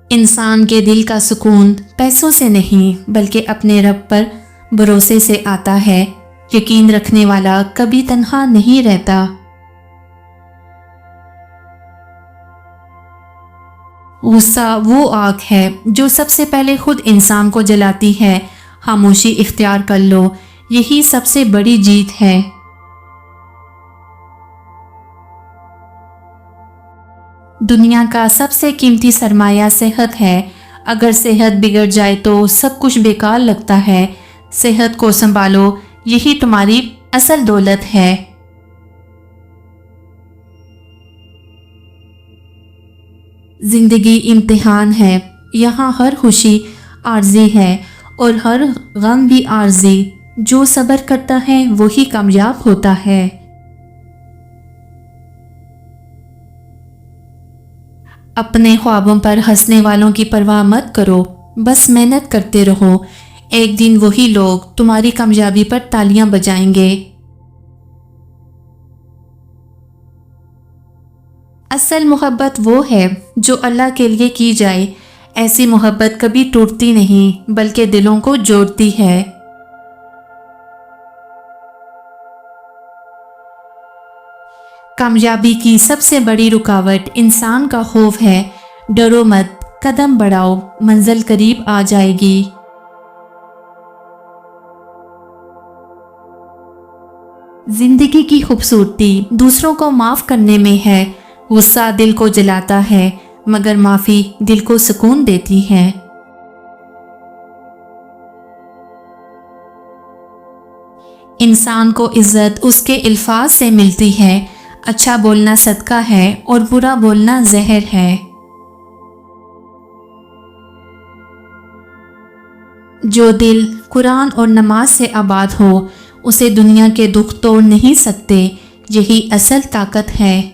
انسان کے دل کا سکون پیسوں سے نہیں بلکہ اپنے رب پر بھروسے سے آتا ہے۔ یقین رکھنے والا کبھی تنہا نہیں رہتا۔ غصہ وہ آگ ہے جو سب سے پہلے خود انسان کو جلاتی ہے۔ خاموشی اختیار کر لو، یہی سب سے بڑی جیت ہے۔ دنیا کا سب سے قیمتی سرمایہ صحت ہے۔ اگر صحت بگڑ جائے تو سب کچھ بیکار لگتا ہے۔ صحت کو سنبھالو، یہی تمہاری اصل دولت ہے۔ زندگی امتحان ہے، یہاں ہر خوشی عارضی ہے اور ہر غم بھی عارضی۔ جو صبر کرتا ہے وہی کامیاب ہوتا ہے۔ اپنے خوابوں پر ہنسنے والوں کی پرواہ مت کرو، بس محنت کرتے رہو۔ ایک دن وہی لوگ تمہاری کامیابی پر تالیاں بجائیں گے۔ اصل محبت وہ ہے جو اللہ کے لیے کی جائے۔ ایسی محبت کبھی ٹوٹتی نہیں بلکہ دلوں کو جوڑتی ہے۔ کامیابی کی سب سے بڑی رکاوٹ انسان کا خوف ہے۔ ڈرو مت، قدم بڑھاؤ، منزل قریب آ جائے گی۔ زندگی کی خوبصورتی دوسروں کو معاف کرنے میں ہے۔ غصہ دل کو جلاتا ہے مگر معافی دل کو سکون دیتی ہے۔ انسان کو عزت اس کے الفاظ سے ملتی ہے۔ اچھا بولنا صدقہ ہے اور برا بولنا زہر ہے۔ جو دل قرآن اور نماز سے آباد ہو اسے دنیا کے دکھ توڑ نہیں سکتے۔ یہی اصل طاقت ہے۔